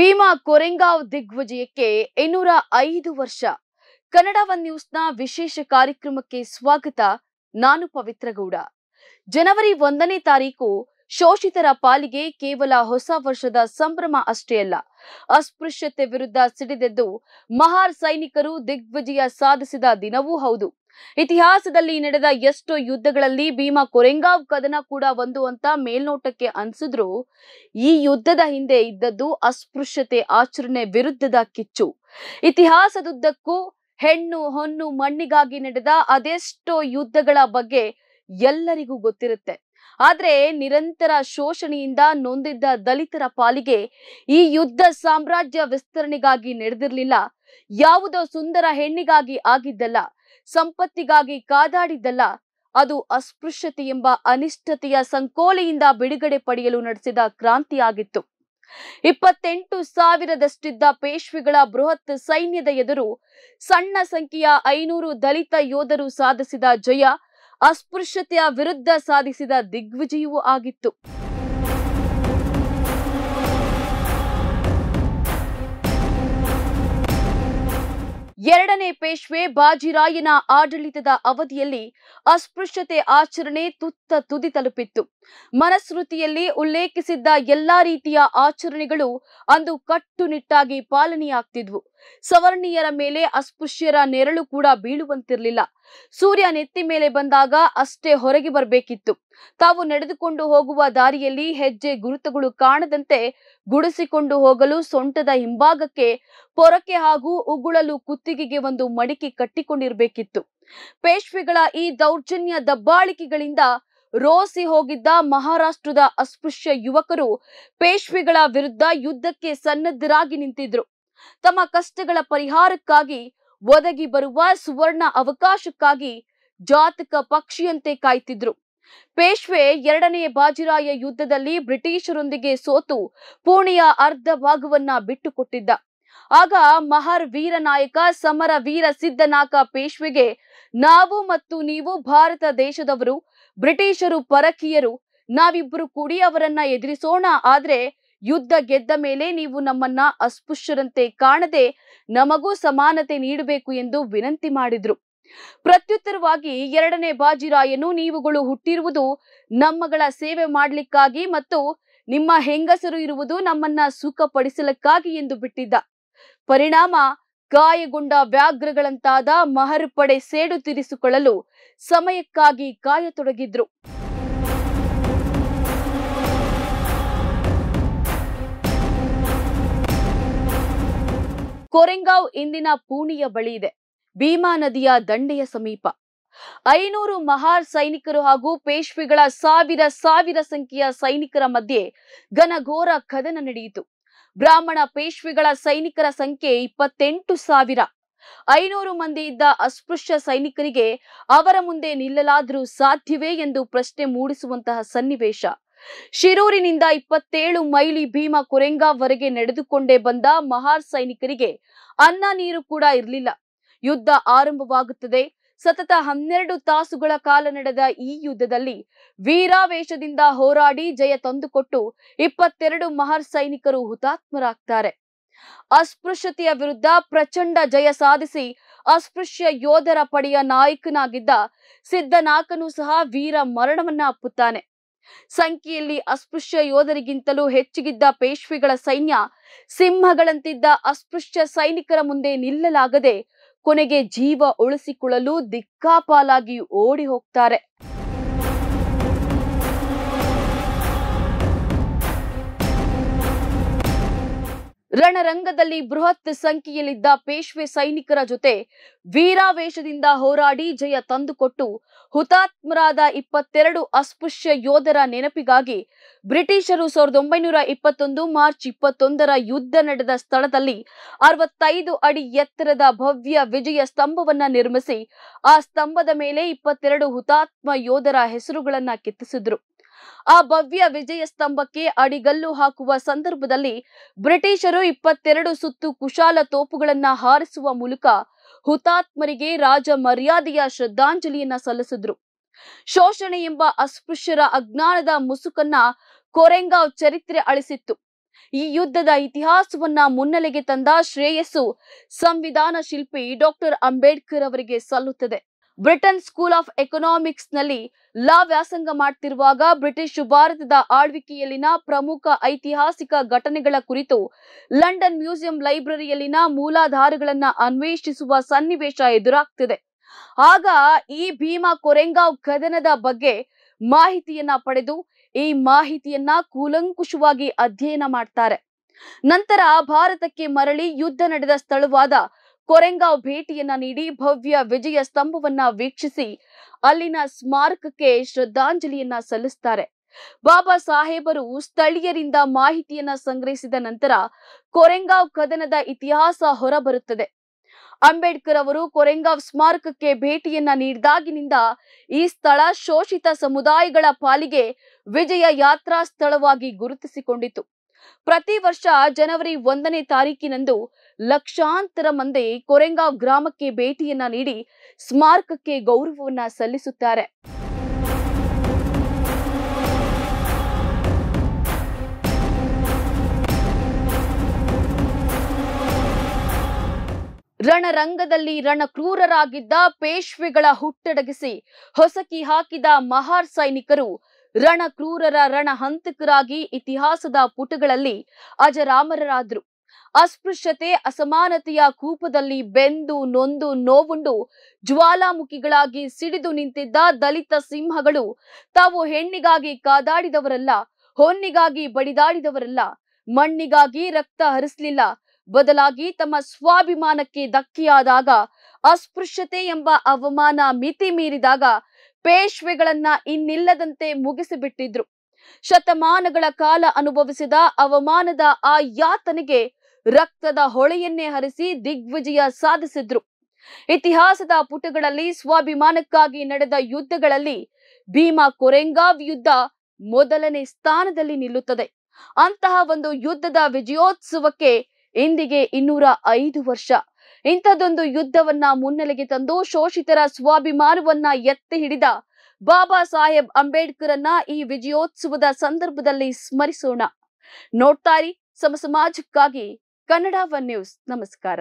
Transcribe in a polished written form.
ಭೀಮಾ ಕೊರೆಂಗಾವ್ ದಿಗ್ವಿಜಯಕ್ಕೆ 205 ವರ್ಷ. ಕನ್ನಡ ಒನ್ ನ್ಯೂಸ್ನ ವಿಶೇಷ ಕಾರ್ಯಕ್ರಮಕ್ಕೆ ಸ್ವಾಗತ. ನಾನು ಪವಿತ್ರ ಗೌಡ. ಜನವರಿ 1ನೇ ತಾರೀಕು ಶೋಷಿತರ ಪಾಲಿಗೆ ಕೇವಲ ಹೊಸ ವರ್ಷದ ಸಂಭ್ರಮ ಅಷ್ಟೇ ಅಲ್ಲ, ಅಸ್ಪೃಶ್ಯತೆ ವಿರುದ್ಧ ಸಿಡಿದೆದ್ದು ಮಹಾರ್ ಸೈನಿಕರು ದಿಗ್ವಿಜಯ ಸಾಧಿಸಿದ ದಿನವೂ ಹೌದು. ಇತಿಹಾಸದಲ್ಲಿ ನಡೆದ ಎಷ್ಟೋ ಯುದ್ಧಗಳಲ್ಲಿ ಭೀಮಾ ಕೊರೆಂಗಾವ್ ಕದನ ಕೂಡ ಒಂದು ಅಂತ ಮೇಲ್ನೋಟಕ್ಕೆ ಅನ್ಸಿದ್ರು, ಈ ಯುದ್ಧದ ಹಿಂದೆ ಇದ್ದದ್ದು ಅಸ್ಪೃಶ್ಯತೆ ಆಚರಣೆ ವಿರುದ್ಧದ ಕಿಚ್ಚು. ಇತಿಹಾಸದುದ್ದಕ್ಕೂ ಹೆಣ್ಣು ಹೊನ್ನು ಮಣ್ಣಿಗಾಗಿ ನಡೆದ ಅದೆಷ್ಟೋ ಯುದ್ಧಗಳ ಬಗ್ಗೆ ಎಲ್ಲರಿಗೂ ಗೊತ್ತಿರುತ್ತೆ. ಆದ್ರೆ ನಿರಂತರ ಶೋಷಣೆಯಿಂದ ನೊಂದಿದ್ದ ದಲಿತರ ಪಾಲಿಗೆ ಈ ಯುದ್ಧ ಸಾಮ್ರಾಜ್ಯ ವಿಸ್ತರಣೆಗಾಗಿ ನಡೆದಿರಲಿಲ್ಲ. ಯಾವುದೋ ಸುಂದರ ಹೆಣ್ಣಿಗಾಗಿ ಆಗಿದ್ದಲ್ಲ, ಸಂಪತ್ತಿಗಾಗಿ ಕಾದಾಡಿದ್ದಲ್ಲ. ಅದು ಅಸ್ಪೃಶ್ಯತೆ ಎಂಬ ಅನಿಷ್ಟತೆಯ ಸಂಕೋಲೆಯಿಂದ ಬಿಡುಗಡೆ ಪಡೆಯಲು ನಡೆಸಿದ ಕ್ರಾಂತಿಯಾಗಿತ್ತು. 28,000ದಷ್ಟಿದ್ದ ಪೇಶ್ವೆಗಳ ಬೃಹತ್ ಸೈನ್ಯದ ಎದುರು ಸಣ್ಣ ಸಂಖ್ಯೆಯ 500 ದಲಿತ ಯೋಧರು ಸಾಧಿಸಿದ ಜಯ ಅಸ್ಪೃಶ್ಯತೆಯ ವಿರುದ್ಧ ಸಾಧಿಸಿದ ದಿಗ್ವಿಜಯವೂ ಆಗಿತ್ತು. ಎರಡನೇ ಪೇಶ್ವೆ ಬಾಜಿರಾಯನ ಆಡಳಿತದ ಅವಧಿಯಲ್ಲಿ ಅಸ್ಪೃಶ್ಯತೆ ಆಚರಣೆ ತುತ್ತ ತುದಿ ತಲುಪಿತ್ತು. ಮನಸ್ಮೃತಿಯಲ್ಲಿ ಉಲ್ಲೇಖಿಸಿದ್ದ ಎಲ್ಲಾ ರೀತಿಯ ಆಚರಣೆಗಳು ಅಂದು ಕಟ್ಟುನಿಟ್ಟಾಗಿ ಪಾಲನೆಯಾಗ್ತಿದ್ವು. ಸವರ್ಣೀಯರ ಮೇಲೆ ಅಸ್ಪೃಶ್ಯರ ನೆರಳು ಕೂಡ ಬೀಳುವಂತಿರಲಿಲ್ಲ. ಸೂರ್ಯ ನೆತ್ತಿ ಮೇಲೆ ಬಂದಾಗ ಅಷ್ಟೇ ಹೊರಗೆ ಬರಬೇಕಿತ್ತು. ತಾವು ನಡೆದುಕೊಂಡು ಹೋಗುವ ದಾರಿಯಲ್ಲಿ ಹೆಜ್ಜೆ ಗುರುತುಗಳು ಕಾಣದಂತೆ ಗುಡಿಸಿಕೊಂಡು ಹೋಗಲು ಸೊಂಟದ ಹಿಂಭಾಗಕ್ಕೆ ಪೊರಕೆ ಹಾಗೂ ಉಗುಳಲು ಕುತ್ತಿಗೆಗೆ ಒಂದು ಮಡಿಕೆ ಕಟ್ಟಿಕೊಂಡಿರಬೇಕಿತ್ತು. ಪೇಶ್ವೆಗಳ ಈ ದೌರ್ಜನ್ಯ ದಬ್ಬಾಳಿಕೆಗಳಿಂದ ರೋಸಿ ಹೋಗಿದ್ದ ಮಹಾರಾಷ್ಟ್ರದ ಅಸ್ಪೃಶ್ಯ ಯುವಕರು ಪೇಶ್ವೆಗಳ ವಿರುದ್ಧ ಯುದ್ಧಕ್ಕೆ ಸನ್ನದ್ಧರಾಗಿ ನಿಂತಿದ್ರು. ತಮ್ಮ ಕಷ್ಟಗಳ ಪರಿಹಾರಕ್ಕಾಗಿ ಒದಗಿ ಬರುವ ಸುವರ್ಣ ಅವಕಾಶಕ್ಕಾಗಿ ಜಾತಕ ಪಕ್ಷಿಯಂತೆ ಕಾಯ್ತಿದ್ರು. ಪೇಶ್ವೆ ಎರಡನೇ ಬಾಜಿರಾಯ ಯುದ್ಧದಲ್ಲಿ ಬ್ರಿಟಿಷರೊಂದಿಗೆ ಸೋತು ಪುಣೆಯ ಅರ್ಧ ಭಾಗವನ್ನ ಬಿಟ್ಟುಕೊಟ್ಟಿದ್ದ. ಆಗ ಮಹರ್ ವೀರ ನಾಯಕ ಸಮರ ವೀರ ಸಿದ್ದನಾಕ ಪೇಶ್ವೆಗೆ, ನಾವು ಮತ್ತು ನೀವು ಭಾರತ ದೇಶದವರು, ಬ್ರಿಟಿಷರು ಪರಕೀಯರು, ನಾವಿಬ್ಬರು ಕೂಡಿ ಅವರನ್ನ ಎದುರಿಸೋಣ. ಆದ್ರೆ ಯುದ್ಧ ಗೆದ್ದ ಮೇಲೆ ನೀವು ನಮ್ಮನ್ನ ಅಸ್ಪೃಶ್ಯರಂತೆ ಕಾಣದೆ ನಮಗೂ ಸಮಾನತೆ ನೀಡಬೇಕು ಎಂದು ವಿನಂತಿ ಮಾಡಿದ್ರು. ಪ್ರತ್ಯುತ್ತರವಾಗಿ ಎರಡನೇ ಬಾಜಿರಾಯನು, ನೀವುಗಳು ಹುಟ್ಟಿರುವುದು ನಮ್ಮಗಳ ಸೇವೆ ಮಾಡ್ಲಿಕ್ಕಾಗಿ ಮತ್ತು ನಿಮ್ಮ ಹೆಂಗಸರು ಇರುವುದು ನಮ್ಮನ್ನ ಸುಖಪಡಿಸಲಿಕ್ಕಾಗಿ ಎಂದು ಬಿಟ್ಟಿದ್ದ. ಪರಿಣಾಮ ಗಾಯಗೊಂಡ ವ್ಯಾಘ್ರಗಳಂತಾದ ಮಹರ್ ಪಡೆ ಸೇಡು ತೀರಿಸಿಕೊಳ್ಳಲು ಸಮಯಕ್ಕಾಗಿ ಕಾಯತೊಡಗಿದ್ರು. ಕೊರೆಂಗಾವ್ ಇಂದಿನ ಪುಣೆಯ ಬಳಿ ಇದೆ, ಭೀಮಾ ನದಿಯ ದಂಡೆಯ ಸಮೀಪ. 500 ಮಹಾರ್ ಸೈನಿಕರು ಹಾಗೂ ಪೇಶ್ವೆಗಳ ಸಾವಿರ ಸಂಖ್ಯೆಯ ಸೈನಿಕರ ಮಧ್ಯೆ ಘನಘೋರ ಕದನ ನಡೆಯಿತು. ಬ್ರಾಹ್ಮಣ ಪೇಶ್ವೆಗಳ ಸೈನಿಕರ ಸಂಖ್ಯೆ 28,000. 500 ಮಂದಿ ಇದ್ದ ಅಸ್ಪೃಶ್ಯ ಸೈನಿಕರಿಗೆ ಅವರ ಮುಂದೆ ನಿಲ್ಲಲಾದರೂ ಸಾಧ್ಯವೇ ಎಂದು ಪ್ರಶ್ನೆ ಮೂಡಿಸುವಂತಹ ಸನ್ನಿವೇಶ. ಶಿರೂರಿನಿಂದ 27 ಮೈಲಿ ಭೀಮಾ ಕೊರೆಂಗಾವ್ ವರೆಗೆ ನಡೆದುಕೊಂಡೇ ಬಂದ ಮಹಾರ್ ಸೈನಿಕರಿಗೆ ಅನ್ನ ನೀರು ಕೂಡ ಇರಲಿಲ್ಲ. ಯುದ್ಧ ಆರಂಭವಾಗುತ್ತದೆ. ಸತತ 12 ತಾಸುಗಳ ಕಾಲ ನಡೆದ ಈ ಯುದ್ಧದಲ್ಲಿ ವೀರಾವೇಶದಿಂದ ಹೋರಾಡಿ ಜಯ ತಂದುಕೊಟ್ಟು 22 ಮಹಾರ್ ಸೈನಿಕರು ಹುತಾತ್ಮರಾಗ್ತಾರೆ. ಅಸ್ಪೃಶ್ಯತೆಯ ವಿರುದ್ಧ ಪ್ರಚಂಡ ಜಯ ಸಾಧಿಸಿ ಅಸ್ಪೃಶ್ಯ ಯೋಧರ ಪಡೆಯ ನಾಯಕನಾಗಿದ್ದ ಸಿದ್ದನಾಕನು ಸಹ ವೀರ ಮರಣವನ್ನ ಅಪ್ಪುತ್ತಾನೆ. ಸಂಖ್ಯೆಯಲ್ಲಿ ಅಸ್ಪೃಶ್ಯ ಯೋಧರಿಗಿಂತಲೂ ಹೆಚ್ಚಿಗಿದ್ದ ಪೇಶ್ವೆಗಳ ಸೈನ್ಯ ಸಿಂಹಗಳಂತಿದ್ದ ಅಸ್ಪೃಶ್ಯ ಸೈನಿಕರ ಮುಂದೆ ನಿಲ್ಲಲಾಗದೆ ಕೊನೆಗೆ ಜೀವ ಉಳಿಸಿಕೊಳ್ಳಲು ದಿಕ್ಕಾಪಾಲಾಗಿ ಓಡಿ ಹೋಗ್ತಾರೆ. ರಣರಂಗದಲ್ಲಿ ಬೃಹತ್ ಸಂಖ್ಯೆಯಲ್ಲಿದ್ದ ಪೇಶ್ವೆ ಸೈನಿಕರ ಜೊತೆ ವೀರಾವೇಶದಿಂದ ಹೋರಾಡಿ ಜಯ ತಂದುಕೊಟ್ಟು ಹುತಾತ್ಮರಾದ 22 ಅಸ್ಪೃಶ್ಯ ಯೋಧರ ನೆನಪಿಗಾಗಿ ಬ್ರಿಟಿಷರು 1921 ಮಾರ್ಚ್ 21ರ ಯುದ್ಧ ನಡೆದ ಸ್ಥಳದಲ್ಲಿ 65 ಅಡಿ ಎತ್ತರದ ಭವ್ಯ ವಿಜಯ ಸ್ತಂಭವನ್ನ ನಿರ್ಮಿಸಿ ಆ ಸ್ತಂಭದ ಮೇಲೆ 22 ಹುತಾತ್ಮ ಯೋಧರ ಹೆಸರುಗಳನ್ನ ಕೆತ್ತಿಸಿದ್ರು. ಆ ಭವ್ಯ ವಿಜಯ ಸ್ತಂಭಕ್ಕೆ ಅಡಿಗಲ್ಲು ಹಾಕುವ ಸಂದರ್ಭದಲ್ಲಿ ಬ್ರಿಟಿಷರು 22 ಸುತ್ತು ಕುಶಾಲ ತೋಪುಗಳನ್ನ ಹಾರಿಸುವ ಮೂಲಕ ಹುತಾತ್ಮರಿಗೆ ರಾಜ ಮರ್ಯಾದೆಯ ಶ್ರದ್ಧಾಂಜಲಿಯನ್ನ ಸಲ್ಲಿಸಿದ್ರು. ಶೋಷಣೆ ಎಂಬ ಅಸ್ಪೃಶ್ಯರ ಅಜ್ಞಾನದ ಮುಸುಕನ್ನ ಕೊರೆಂಗಾವ್ ಚರಿತ್ರೆ ಅಳಿಸಿತ್ತು. ಈ ಯುದ್ಧದ ಇತಿಹಾಸವನ್ನ ಮುನ್ನೆಲೆಗೆ ತಂದ ಶ್ರೇಯಸ್ಸು ಸಂವಿಧಾನ ಶಿಲ್ಪಿ ಡಾಕ್ಟರ್ ಅಂಬೇಡ್ಕರ್ ಅವರಿಗೆ ಸಲ್ಲುತ್ತದೆ. ಬ್ರಿಟನ್ ಸ್ಕೂಲ್ ಆಫ್ ಎಕನಾಮಿಕ್ಸ್ ನಲ್ಲಿ ಲಾ ವ್ಯಾಸಂಗ ಮಾಡ್ತಿರುವಾಗ ಬ್ರಿಟಿಷ್ ಭಾರತದ ಆಳ್ವಿಕೆಯಲ್ಲಿನ ಪ್ರಮುಖ ಐತಿಹಾಸಿಕ ಘಟನೆಗಳ ಕುರಿತು ಲಂಡನ್ ಮ್ಯೂಸಿಯಂ ಲೈಬ್ರರಿಯಲ್ಲಿನ ಮೂಲಾಧಾರಗಳನ್ನ ಅನ್ವೇಷಿಸುವ ಸನ್ನಿವೇಶ ಎದುರಾಗ್ತಿದೆ. ಆಗ ಈ ಭೀಮಾ ಕೊರೆಂಗಾವ್ ಕದನದ ಬಗ್ಗೆ ಮಾಹಿತಿಯನ್ನ ಪಡೆದು ಈ ಮಾಹಿತಿಯನ್ನ ಕೂಲಂಕುಷವಾಗಿ ಅಧ್ಯಯನ ಮಾಡ್ತಾರೆ. ನಂತರ ಭಾರತಕ್ಕೆ ಮರಳಿ ಯುದ್ಧ ನಡೆದ ಸ್ಥಳವಾದ ಕೊರೆಂಗಾವ್ ಭೇಟಿಯನ್ನ ನೀಡಿ ಭವ್ಯ ವಿಜಯ ಸ್ತಂಭವನ್ನ ವೀಕ್ಷಿಸಿ ಅಲ್ಲಿನ ಸ್ಮಾರಕಕ್ಕೆ ಶ್ರದ್ಧಾಂಜಲಿಯನ್ನ ಸಲ್ಲಿಸ್ತಾರೆ. ಬಾಬಾ ಸಾಹೇಬರು ಸ್ಥಳೀಯರಿಂದ ಮಾಹಿತಿಯನ್ನ ಸಂಗ್ರಹಿಸಿದ ನಂತರ ಕೊರೆಂಗಾವ್ ಕದನದ ಇತಿಹಾಸ ಹೊರಬರುತ್ತದೆ. ಅಂಬೇಡ್ಕರ್ ಅವರು ಕೊರೆಂಗಾವ್ ಸ್ಮಾರಕಕ್ಕೆ ಭೇಟಿಯನ್ನ ನೀಡಿದಾಗಿನಿಂದ ಈ ಸ್ಥಳ ಶೋಷಿತ ಸಮುದಾಯಗಳ ಪಾಲಿಗೆ ವಿಜಯ ಯಾತ್ರಾ ಸ್ಥಳವಾಗಿ ಗುರುತಿಸಿಕೊಂಡಿತು. ಪ್ರತಿ ವರ್ಷ ಜನವರಿ 1ನೇ ತಾರೀಕಿನಂದು ಲಕ್ಷಾಂತರ ಮಂದಿ ಕೊರೆಂಗಾವ್ ಗ್ರಾಮಕ್ಕೆ ಭೇಟಿಯನ್ನ ನೀಡಿ ಸ್ಮಾರಕಕ್ಕೆ ಗೌರವವನ್ನ ಸಲ್ಲಿಸುತ್ತಾರೆ. ರಣರಂಗದಲ್ಲಿ ರಣಕ್ರೂರರಾಗಿದ್ದ ಪೇಶ್ವೆಗಳ ಹುಟ್ಟಡಗಿಸಿ ಹೊಸಕಿ ಹಾಕಿದ ಮಹಾರ್ ಸೈನಿಕರು ರಣಕ್ರೂರರ ರಣಹಂತಕರಾಗಿ ಇತಿಹಾಸದ ಪುಟಗಳಲ್ಲಿ ಅಜರಾಮರರಾದ್ರು. ಅಸ್ಪೃಶ್ಯತೆ ಅಸಮಾನತೆಯ ಕೂಪದಲ್ಲಿ ಬೆಂದು ನೊಂದು ನೋವುಂಡು ಜ್ವಾಲಾಮುಖಿಗಳಾಗಿ ಸಿಡಿದು ನಿಂತಿದ್ದ ದಲಿತ ಸಿಂಹಗಳು ತಾವು ಹೆಣ್ಣಿಗಾಗಿ ಕಾದಾಡಿದವರಲ್ಲ, ಹೊನ್ನಿಗಾಗಿ ಬಡಿದಾಡಿದವರಲ್ಲ, ಮಣ್ಣಿಗಾಗಿ ರಕ್ತ ಹರಿಸಲಿಲ್ಲ, ಬದಲಾಗಿ ತಮ್ಮ ಸ್ವಾಭಿಮಾನಕ್ಕೆ ಧಕ್ಕೆಯಾದಾಗ, ಅಸ್ಪೃಶ್ಯತೆ ಎಂಬ ಅವಮಾನ ಮಿತಿ ಮೀರಿದಾಗ ಪೇಶ್ವೆಗಳನ್ನ ಇನ್ನಿಲ್ಲದಂತೆ ಮುಗಿಸಿಬಿಟ್ಟಿದ್ರು. ಶತಮಾನಗಳ ಕಾಲ ಅನುಭವಿಸಿದ ಅವಮಾನದ ಆ ಯಾತನೆಗೆ ರಕ್ತದ ಹೊಳೆಯನ್ನೇ ಹರಿಸಿ ದಿಗ್ವಿಜಯ ಸಾಧಿಸಿದ್ರು. ಇತಿಹಾಸದ ಪುಟಗಳಲ್ಲಿ ಸ್ವಾಭಿಮಾನಕ್ಕಾಗಿ ನಡೆದ ಯುದ್ಧಗಳಲ್ಲಿ ಭೀಮಾ ಕೊರೆಂಗಾವ್ ಯುದ್ಧ ಮೊದಲನೇ ಸ್ಥಾನದಲ್ಲಿ ನಿಲ್ಲುತ್ತದೆ. ಅಂತಹ ಒಂದು ಯುದ್ಧದ ವಿಜಯೋತ್ಸವಕ್ಕೆ ಇಂದಿಗೆ 205 ವರ್ಷ. ಇಂಥದ್ದೊಂದು ಯುದ್ಧವನ್ನ ಮುನ್ನೆಲೆಗೆ ತಂದು ಶೋಷಿತರ ಸ್ವಾಭಿಮಾನವನ್ನ ಎತ್ತಿ ಹಿಡಿದ ಬಾಬಾ ಸಾಹೇಬ್ ಅಂಬೇಡ್ಕರ್ ಈ ವಿಜಯೋತ್ಸವದ ಸಂದರ್ಭದಲ್ಲಿ ಸ್ಮರಿಸೋಣ. ನೋಡ್ತಾರಿ ಸಮಾಜಕ್ಕಾಗಿ ಕನ್ನಡ ಒನ್ ನ್ಯೂಸ್. ನಮಸ್ಕಾರ.